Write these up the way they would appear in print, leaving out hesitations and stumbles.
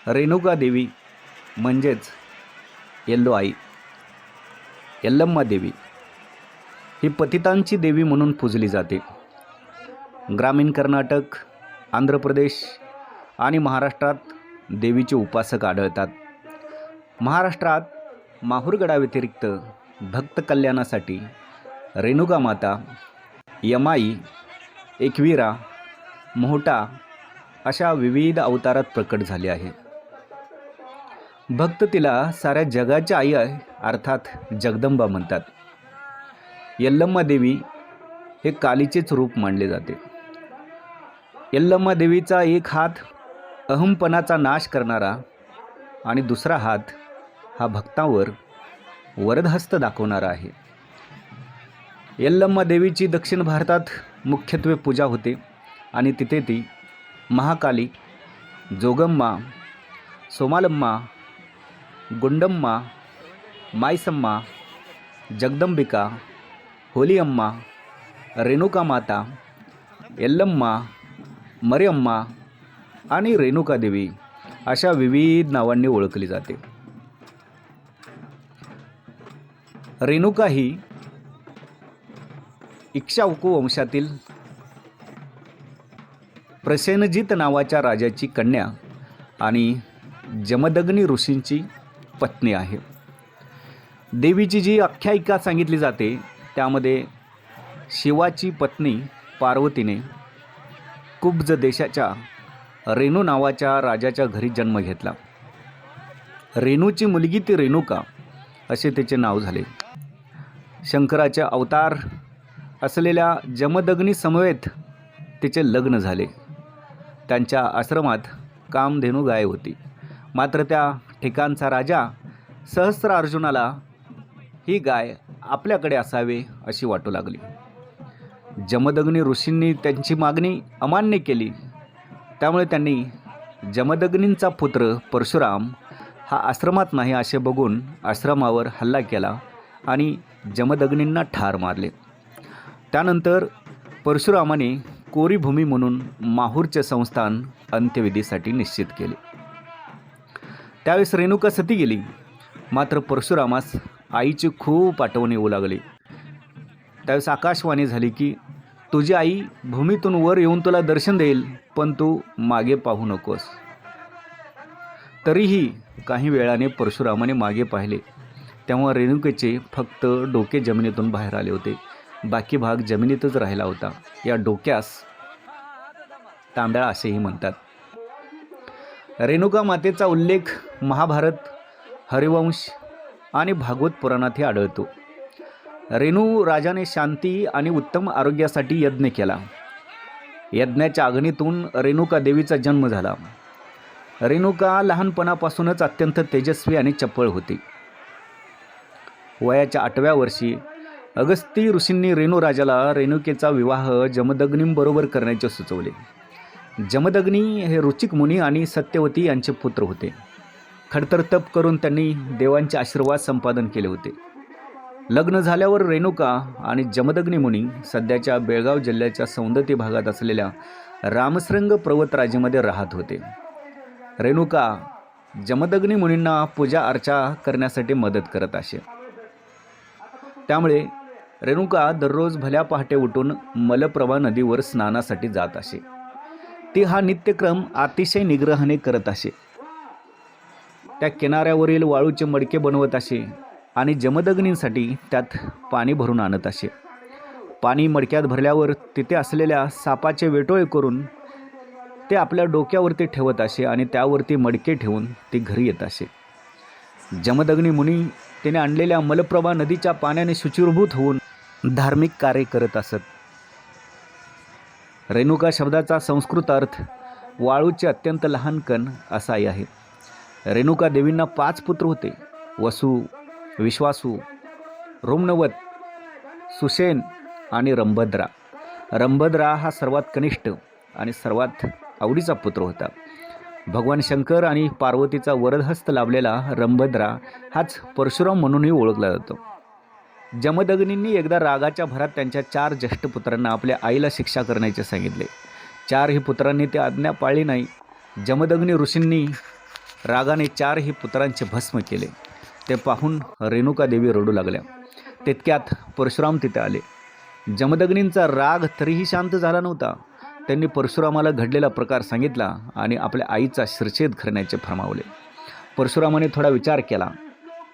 रेणुका देवी म्हणजेच येल्लो आई, यल्लम्मा देवी ही पतितांची देवी म्हणून पूजली जाते. ग्रामीण कर्नाटक, आंध्र प्रदेश आणि महाराष्ट्रात देवीचे उपासक आढळतात. महाराष्ट्रात माहूरगडाव्यतिरिक्त भक्त कल्याणासाठी रेणुका माता, यमाई, एकवीरा, मोहटा अशा विविध अवतारात प्रकट झाले आहे. भक्त तिला साऱ्या जगाची आई आहे, अर्थात जगदंबा म्हणतात. यल्लम्मा देवी हे कालीचेच रूप मानले जाते. यल्लम्मा देवीचा एक हात अहंपणाचा नाश करणारा आणि दुसरा हात हा भक्तांवर वरदहस्त दाखवणारा आहे. यल्लम्मा देवीची दक्षिण भारतात मुख्यत्वे पूजा होते आणि तिथे ती महाकाली, जोगम्मा, सोमालम्मा, गुंडम्मा, मायसम्मा, जगदंबिका, होलिअम्मा, रेणुका माता, यल्लम्मा, मरिअम्मा आणि रेणुका देवी अशा विविध नावांनी ओळखली जाते. रेणुका ही इक्ष्वाकू वंशातील प्रसेनजित नावाच्या राजाची कन्या आणि जमदग्नी ऋषींची पत्नी आहे. देवीची जी आख्यायिका सांगितली जाते त्यामध्ये शिवाची पत्नी पार्वतीने कुब्ज देशाच्या रेणू नावाच्या राजाच्या घरी जन्म घेतला. रेणूची मुलगी ती रेणुका असे तिचे नाव झाले. शंकराचे अवतार असलेल्या जमदग्नी समवेत तिचे लग्न झाले. त्यांच्या आश्रमात कामधेनू गाय होती. मात्र त्या ठिकाणचा राजा सहस्रार्जुनाला ही गाय आपल्याकडे असावे अशी वाटू लागली. जमदग्नी ऋषींनी त्यांची मागणी अमान्य केली. त्यामुळे त्यांनी जमदग्नींचा पुत्र परशुराम हा आश्रमात नाही असे बघून आश्रमावर हल्ला केला आणि जमदग्नींना ठार मारले. त्यानंतर परशुरामाने कोरी भूमी म्हणून माहूरचे संस्थान अंत्यविधीसाठी निश्चित केले. त्यावेळेस रेणुका सती गेली. मात्र परशुरामास आईची खूप आठवण येऊ लागली. त्यावेळेस आकाशवाणी झाली की तुझी आई भूमीतून वर येऊन तुला दर्शन देईल, पण तू मागे पाहू नकोस. तरीही काही वेळाने परशुरामाने मागे पाहिले तेव्हा रेणुकेचे फक्त डोके जमिनीतून बाहेर आले होते. बाकी भाग जमिनीतच राहिला होता. या डोक्यास तांदळा असेही म्हणतात. रेणुका मातेचा उल्लेख महाभारत, हरिवंश आणि भागवत पुराणातही आढळतो. रेणू राजाने शांती आणि उत्तम आरोग्यासाठी यज्ञ केला. यज्ञाच्या अग्नीतून रेणुका देवीचा जन्म झाला. रेणुका लहानपणापासूनच अत्यंत तेजस्वी आणि चपळ होती. वयाच्या 8व्या वर्षी अगस्ती ऋषींनी रेणू राजाला रेणुकेचा विवाह जमदग्नींबरोबर करण्याचे सुचवले. जमदग्नी हे रुचिक मुनी आणि सत्यवती यांचे पुत्र होते. खडतर तप करून त्यांनी देवांचे आशीर्वाद संपादन केले होते. लग्न झाल्यावर रेणुका आणि जमदग्नी मुनी सध्याच्या बेळगाव जिल्ह्याच्या सौंदती भागात असलेल्या रामसृंग पर्वतराजीमध्ये राहत होते. रेणुका जमदग्नी मुनींना पूजा अर्चा करण्यासाठी मदत करत असे. त्यामुळे रेणुका दररोज भल्या पहाटे उठून मलप्रभा नदीवर स्नानासाठी जात असे. ती हा नित्यक्रम अतिशय निग्रहाने करत असे. त्या किनाऱ्यावरील वाळूचे मडके बनवत असे आणि जमदग्नींसाठी त्यात पाणी भरून आणत असे. पाणी मडक्यात भरल्यावर तिथे असलेल्या सापाचे वेटोळे करून ते आपल्या डोक्यावरती ठेवत असे आणि त्यावरती मडके ठेवून ती घरी येत असे. जमदग्नी मुनी तिने आणलेल्या मलप्रभा नदीच्या पाण्याने शुचिर्भूत होऊन धार्मिक कार्य करत असत. रेणुका शब्दाचा संस्कृत अर्थ वाळूचे अत्यंत लहान कण असाही आहे. रेणुका देवींना 5 पुत्र होते. वसु, विश्वासू, रोमनवत, सुषेण आणि रंभद्रा. रंभद्रा हा सर्वात कनिष्ठ आणि सर्वात आवडीचा पुत्र होता. भगवान शंकर आणि पार्वतीचा वरदहस्त लाभलेला रंभद्रा हाच परशुराम म्हणूनही ओळखला जातो. जमदग्नींनी एकदा रागाच्या भरात त्यांच्या 4 ज्येष्ठ पुत्रांना आपल्या आईला शिक्षा करण्याचे सांगितले. 4ही पुत्रांनी ती आज्ञा पाळली नाही. जमदग्नी ऋषींनी रागाने 4ही पुत्रांचे भस्म केले. ते पाहून रेणुका देवी रडू लागल्या. तितक्यात परशुराम तिथे आले. जमदग्नींचा राग तरीही शांत झाला नव्हता. त्यांनी परशुरामाला घडलेला प्रकार सांगितला आणि आपल्या आईचा शिरच्छेद करण्याचे फरमावले. परशुरामाने थोडा विचार केला.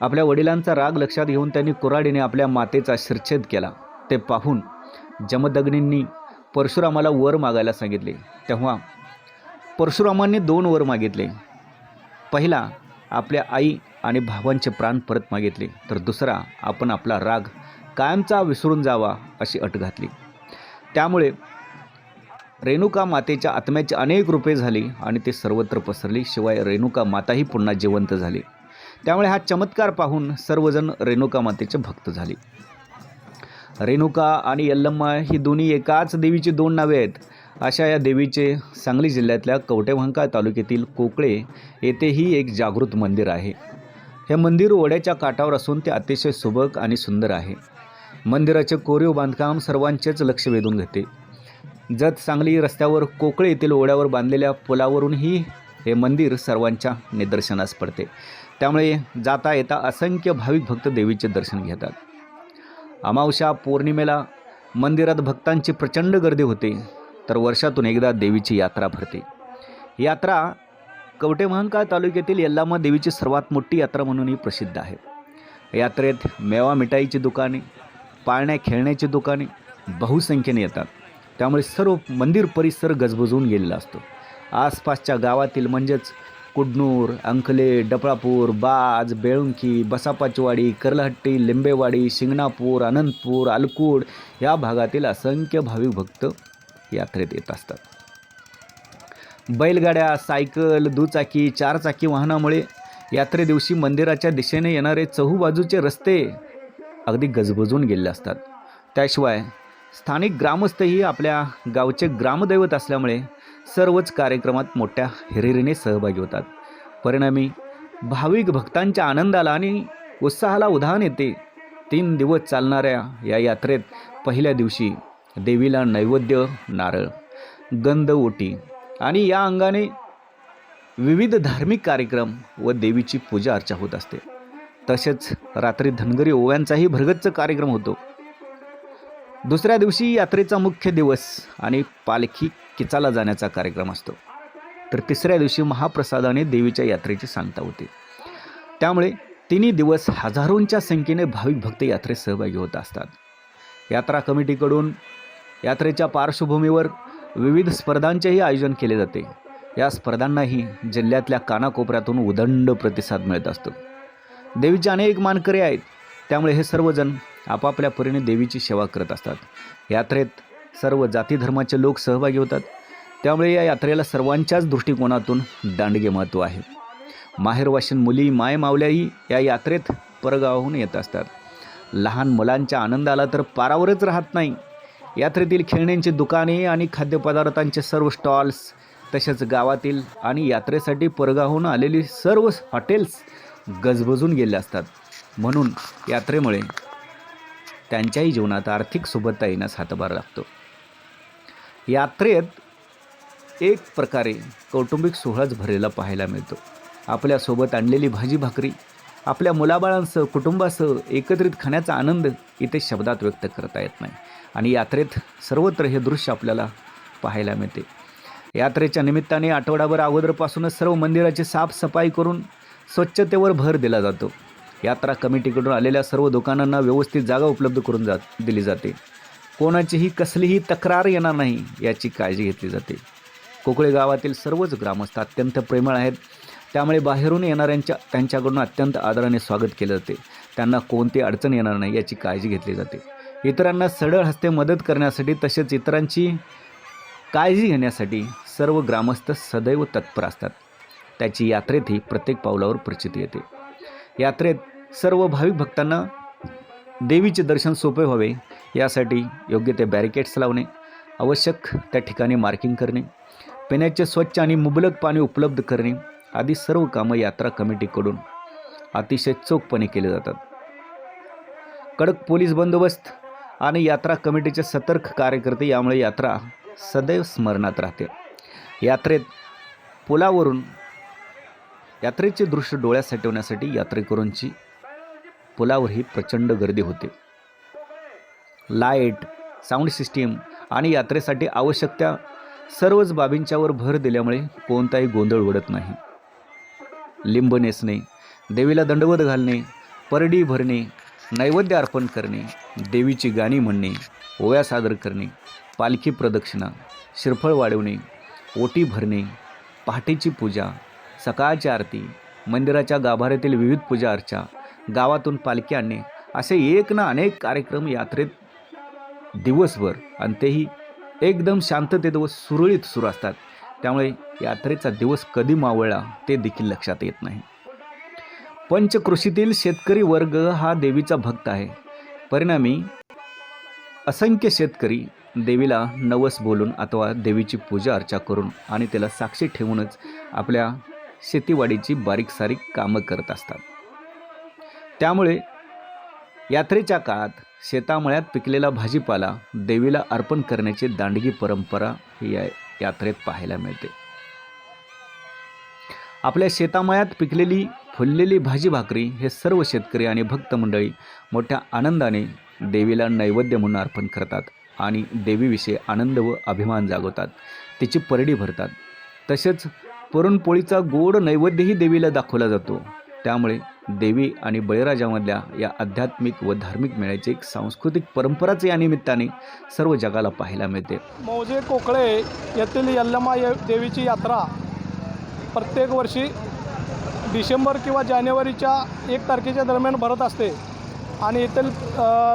आपल्या वडिलांचा राग लक्षात घेऊन त्यांनी कुऱ्हाडीने आपल्या मातेचा शिरच्छेद केला. ते पाहून जमदग्नींनी परशुरामाला वर मागायला सांगितले. तेव्हा परशुरामांनी 2 वर मागितले. पहिला, आपल्या आई आणि भावांचे प्राण परत मागितले, तर दुसरा, आपण आपला राग कायमचा विसरून जावा अशी अट घातली. त्यामुळे रेणुका मातेच्या आत्म्याची अनेक रूपे झाली आणि ते सर्वत्र पसरली. शिवाय रेणुका माताही पुन्हा जिवंत झाली. त्यामुळे हा चमत्कार पाहून सर्वजण रेणुका मातेचे भक्त झाले. रेणुका आणि यल्लम्मा ही दोन्ही एकाच देवीची 2 नावे आहेत. अशा या देवीचे सांगली जिल्ह्यातल्या कवटेमहांकाळ तालुक्यातील कोकळे येथेही एक जागृत मंदिर आहे. हे मंदिर ओढ्याच्या काठावर असून ते अतिशय सुबक आणि सुंदर आहे. मंदिराचे कोरीव बांधकाम सर्वांचेच लक्ष वेधून घेते. जत सांगली रस्त्यावर कोकळे येथील ओढ्यावर बांधलेल्या पुलावरूनही हे मंदिर सर्वांच्या निदर्शनास पडते. त्यामुळे जाता येता असंख्य भाविक भक्त देवीचे दर्शन घेतात. अमावस्या पौर्णिमेला मंदिरात भक्तांची प्रचंड गर्दी होते. तर वर्षातून एकदा देवीची यात्रा भरते. यात्रा कवटेमहांकाळ तालुक्यातील यल्लामा देवीची सर्वात मोठी यात्रा म्हणूनही प्रसिद्ध आहे. यात्रेत मेवा मिठाईची दुकाने, पाळण्या खेळण्याची दुकाने बहुसंख्येने येतात. त्यामुळे सर्व मंदिर परिसर गजबजून गेलेला असतो. आसपासच्या गावातील म्हणजेच कुडनूर, अंकले, डपळापूर, बाज, बेळुंकी, बसापाचवाडी, कर्लहट्टी, लिंबेवाडी, शिंगणापूर, अनंतपूर, अलकूड या भागातील असंख्य भाविक भक्त यात्रेत येत असतात. बैलगाड्या, सायकल, दुचाकी, 4 चाकी वाहनामुळे यात्रे दिवशी मंदिराच्या दिशेने येणारे चहूबाजूचे रस्ते अगदी गजबजून गेलेले असतात. त्याशिवाय स्थानिक ग्रामस्थही आपल्या गावचे ग्रामदैवत असल्यामुळे सर्वच कार्यक्रमात मोठ्या हिरिरीने सहभागी होतात. परिणामी भाविक भक्तांच्या आनंदाला आणि उत्साहाला उधाण येते. 3 दिवस चालणाऱ्या या यात्रेत पहिल्या दिवशी देवीला नैवेद्य, नारळ, गंध, ओटी आणि या अंगाने विविध धार्मिक कार्यक्रम व देवीची पूजा अर्चा होत असते. तसेच रात्री धनगरी ओव्यांचाही भरगच्च कार्यक्रम होतो. दुसऱ्या दिवशी यात्रेचा मुख्य दिवस आणि पालखी किचाला जाण्याचा कार्यक्रम असतो. तर तिसऱ्या दिवशी महाप्रसादाने देवीच्या यात्रेची सांगता होते. त्यामुळे 3 दिवस हजारोंच्या संख्येने भाविक भक्त यात्रेत सहभागी होत असतात. यात्रा कमिटीकडून यात्रेच्या पार्श्वभूमीवर विविध स्पर्धांचेही आयोजन केले जाते. या स्पर्धांनाही जिल्ह्यातल्या कानाकोपऱ्यातून उदंड प्रतिसाद मिळत असतो. देवीचे अनेक मानकरी आहेत. त्यामुळे हे सर्वजण आपापल्या परीने देवीची सेवा करत असतात. यात्रेत सर्व जाती धर्माचे लोक सहभागी होतात. त्यामुळे या यात्रेला सर्वांच्याच दृष्टिकोनातून दांडगे महत्त्व आहे. माहेरवाशीन मुली, मायमावल्याही या यात्रेत परगावाहून येत असतात. लहान मुलांच्या आनंदाला तर पारावरच राहत नाही. यात्रेतील खेळण्यांची दुकाने आणि खाद्यपदार्थांचे सर्व स्टॉल्स, तसेच गावातील आणि यात्रेसाठी परगावाहून आलेली सर्व हॉटेल्स गजबजून गेले असतात. म्हणून यात्रेमुळे त्यांच्याही जीवनात आर्थिक सुबत्ता येण्यास हातभार लागतो. यात्रेत एक प्रकारे कौटुंबिक सोहळाच भरलेला पाहायला मिळतो. आपल्यासोबत आणलेली भाजी भाकरी आपल्या मुलाबाळांसह, कुटुंबासह एकत्रित खाण्याचा आनंद इथे शब्दात व्यक्त करता येत नाही. आणि यात्रेत सर्वत्र हे दृश्य आपल्याला पाहायला मिळते. यात्रेच्या निमित्ताने आठवडाभर अगोदरपासूनच सर्व मंदिराची साफसफाई करून स्वच्छतेवर भर दिला जातो. यात्रा कमिटीकडून आलेल्या सर्व दुकानांना व्यवस्थित जागा उपलब्ध करून दिली जाते. कोणाचीही कसलीही तक्रार येणार नाही याची काळजी घेतली जाते. कोकळे गावातील सर्वच ग्रामस्थ अत्यंत प्रेमळ आहेत. त्यामुळे बाहेरून येणाऱ्यांच्या त्यांच्याकडून अत्यंत आदराने स्वागत केले जाते. त्यांना कोणती अडचण येणार नाही याची काळजी घेतली जाते. इतरांना सरळ हस्ते मदत करण्यासाठी तसेच इतरांची काळजी घेण्यासाठी सर्व ग्रामस्थ सदैव तत्पर असतात. त्याची यात्रेतही प्रत्येक पावलावर प्रचिती येते. यात्रेत सर्व भाविक भक्तांना देवीचे दर्शन सोपे व्हावे यासाठी योग्य ते बॅरिकेड्स लावणे, आवश्यक त्या ठिकाणी मार्किंग करणे, पिण्याचे स्वच्छ आणि मुबलक पाणी उपलब्ध करणे आदी सर्व कामं यात्रा कमिटीकडून अतिशय चोखपणे केले जातात. कडक पोलीस बंदोबस्त आणि यात्रा कमिटीचे सतर्क कार्यकर्ते यामुळे यात्रा सदैव स्मरणात राहते. यात्रेत पुलावरून यात्रेचे दृश्य डोळ्यात साठवण्यासाठी यात्रेकरूंची पुलावरही प्रचंड गर्दी होते. लाईट, साऊंड सिस्टीम आणि यात्रेसाठी आवश्यक त्या सर्वच बाबींच्यावर भर दिल्यामुळे कोणताही गोंधळ उडत नाही. लिंब नेसणे, देवीला दंडवत घालणे, परडी भरणे, नैवेद्य अर्पण करणे, देवीची गाणी म्हणणे, ओव्या सादर करणे, पालखी प्रदक्षिणा, श्रीफळ वाढवणे, ओटी भरणे, पहाटेची पूजा, सकाळची आरती, मंदिराच्या गाभाऱ्यातील विविध पूजा अर्चा, गावातून पालखी आणणे असे एक ना अनेक कार्यक्रम यात्रेत दिवसभर आणि तेही एकदम शांततेत व सुरळीत सुरू असतात. त्यामुळे यात्रेचा दिवस कधी मावळला ते देखील लक्षात येत नाही. पंचक्रोशीतील शेतकरी वर्ग हा देवीचा भक्त आहे. परिणामी असंख्य शेतकरी देवीला नवस बोलून अथवा देवीची पूजा अर्चा करून आणि त्याला साक्षी ठेवूनच आपल्या शेतीवाडीची बारीक सारीक कामं करत असतात. त्यामुळे यात्रेच्या काळात शेतामळ्यात पिकलेला भाजीपाला देवीला अर्पण करण्याची दांडगी परंपरा या यात्रेत पाहायला मिळते. आपल्या शेतामळ्यात पिकलेली फुललेली भाजी भाकरी हे सर्व शेतकरी आणि भक्त मंडळी मोठ्या आनंदाने देवीला नैवेद्य म्हणून अर्पण करतात आणि देवीविषयी आनंद व अभिमान जागवतात. तिची परडी भरतात. तसेच पुरणपोळीचा गोड नैवेद्यही देवीला दाखवला जातो. त्यामुळे देवी आणि बळीराजामधल्या या आध्यात्मिक व धार्मिक मेळ्याची एक सांस्कृतिक परंपराच या निमित्ताने सर्व जगाला पाहायला मिळते. मौजे कोकळे येथील यल्लमा देवीची यात्रा प्रत्येक वर्षी डिसेंबर किंवा जानेवारीच्या 1 तारखेच्या दरम्यान भरत असते आणि येथील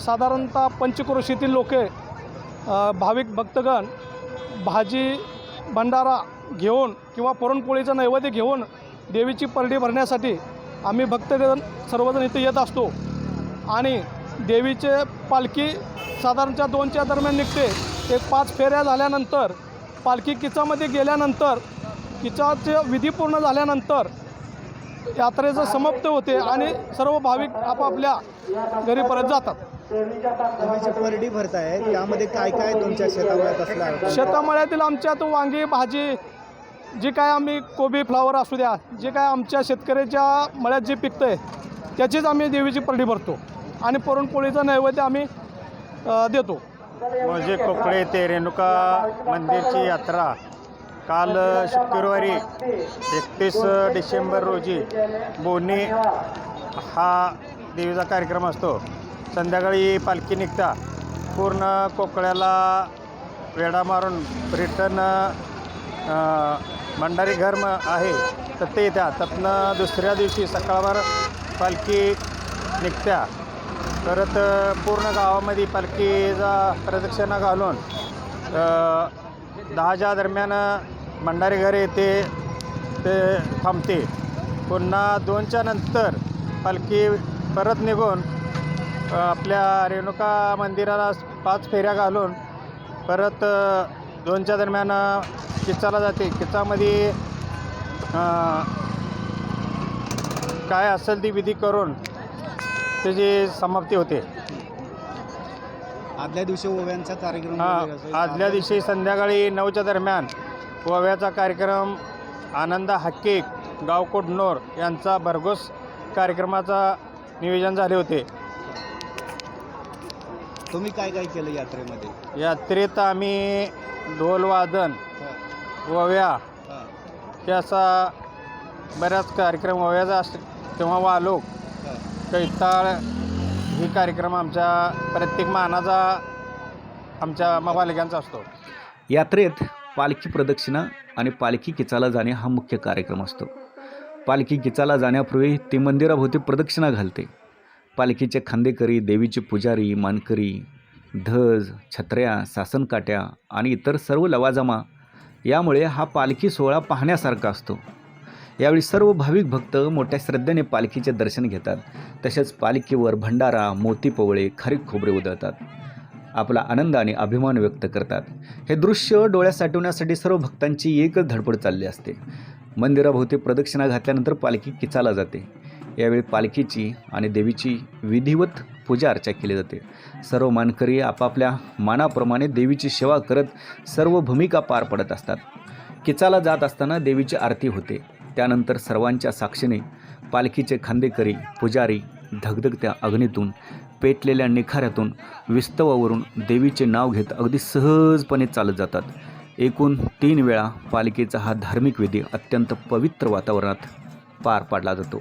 साधारणतः पंचक्रोशीतील लोके भाविक भक्तगण भाजी भंडारा घेऊन किंवा पुरणपोळीचा नैवेद्य घेऊन देवीची परडी भरण्यासाठी आम्ही भक्तगण सर्वजण इथे येत असतो आणि देवीचे पालखी साधारणतः 2च्या दरम्यान निघते. एक 5 फेऱ्या झाल्यानंतर पालखी किचामध्ये गेल्यानंतर किचाचे विधी पूर्ण झाल्यानंतर यात्रेचं समाप्त होते आणि सर्व भाविक आपापल्या घरी परत जातात. तुम्ही परडी भरताय त्यामध्ये काय काय तुमच्या शेतामळ्यात असणार? शेतामळ्यातील आमच्यात वांगी भाजी जे काय आम्ही कोबी फ्लावर असू द्या जे काय आमच्या शेतकऱ्याच्या मळ्यात जे पिकतं आहे त्याचीच आम्ही देवीची परडी भरतो आणि पुरणपोळीचा नैवेद्य आम्ही देतो. मौजे कोकळे ते रेणुका मंदिरची यात्रा काल शुक्रवारी 31 डिसेंबर रोजी बोनी हा देवीचा कार्यक्रम असतो. संध्याकाळी पालखी निघता पूर्ण कोकळ्याला वेढा मारून रिटर्न भंडारी घर आहे तर ते येत्या. त्यातनं दुसऱ्या दिवशी सकाळभर पालखी निघत्या. परत पूर्ण गावामध्ये पालखीचा प्रदक्षिणा घालून 10च्या दरम्यान भंडारी घर येते ते थांबते. पुन्हा 2च्या नंतर पालखी परत निघून आपल्या रेणुका मंदिराला 5 फेऱ्या घालून परत 2च्या दरम्यान किचाला जाते. किचामध्ये काय असेल ती विधी करून त्याची समाप्ती होते. आदल्या दिवशी ओव्यांचा कार्यक्रम आदल्या दिवशी संध्याकाळी 9च्या दरम्यान ओव्याचा कार्यक्रम आनंद हाके गाव कोडनोर यांचा भरघोस कार्यक्रमाचा नियोजन झाले होते. तुम्ही काय काय केलं यात्रेमध्ये? यात्रेत आम्ही ढोलवादन ओव्या हे असा बऱ्याच कार्यक्रम ओव्याचा किंवा वालोक कैताळ ही कार्यक्रम आमच्या प्रत्येक मानाचा आमच्या बालिकांचा असतो. यात्रेत पालखी प्रदक्षिणा आणि पालखी किचाला जाणे हा मुख्य कार्यक्रम असतो. पालखी किचाला जाण्यापूर्वी ती मंदिराभोवती प्रदक्षिणा घालते. पालखीचे खांदेकरी, देवीचे पुजारी, मानकरी, धज, छत्र्या, सासनकाट्या आणि इतर सर्व लवाजमा यामुळे हा पालखी सोहळा पाहण्यासारखा असतो. यावेळी सर्व भाविक भक्त मोठ्या श्रद्धेने पालखीचे दर्शन घेतात. तसेच पालखीवर भंडारा, मोती पवळे, खारीक खोबरे उधळतात. आपला आनंद आणि अभिमान व्यक्त करतात. हे दृश्य डोळ्यात साठवण्यासाठी सर्व भक्तांची एकच धडपड चालली असते. मंदिराभोवती प्रदक्षिणा घातल्यानंतर पालखी किचाला जाते. यावेळी पालखीची आणि देवीची विधिवत पूजा अर्चा केली जाते. सर्व मानकरी आपापल्या मानाप्रमाणे देवीची सेवा करत सर्व भूमिका पार पडत असतात. किचाला जात असताना देवीची आरती होते. त्यानंतर सर्वांच्या साक्षीने पालखीचे खांदेकरी पुजारी धगधगत्या अग्नीतून पेटलेल्या निखाऱ्यातून विस्तवावरून देवीचे नाव घेत अगदी सहजपणे चालत जातात. एकूण 3 वेळा पालखीचा हा धार्मिक विधी अत्यंत पवित्र वातावरणात पार पाडला जातो.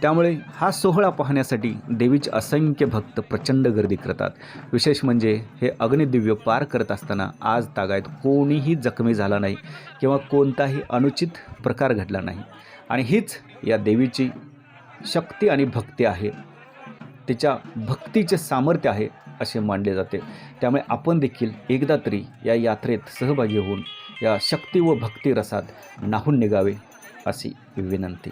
त्यामुळे हा सोहळा पाहण्यासाठी देवीचे असंख्य भक्त प्रचंड गर्दी करतात. विशेष म्हणजे हे अग्निदिव्य पार करत असताना आज तागायत कोणीही जखमी झाला नाही किंवा कोणताही अनुचित प्रकार घडला नाही. आणि हीच या देवीची शक्ती आणि भक्ती आहे, तिच्या भक्तीचे सामर्थ्य आहे असे मानले जाते. त्यामुळे आपण देखील एकदा तरी या यात्रेत सहभागी होऊन या शक्ती व भक्ती रसात न्हाऊन निघावे अशी विनंती.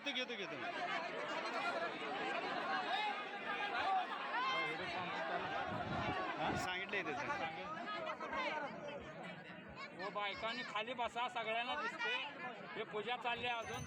घेतो सांगितलंय त्याचं. हो बायकांनी खाली बसा, सगळ्यांना दिसते. हे पूजा चालली आहे अजून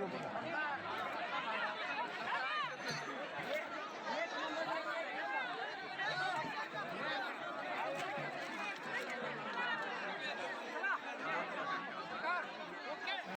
Thank you.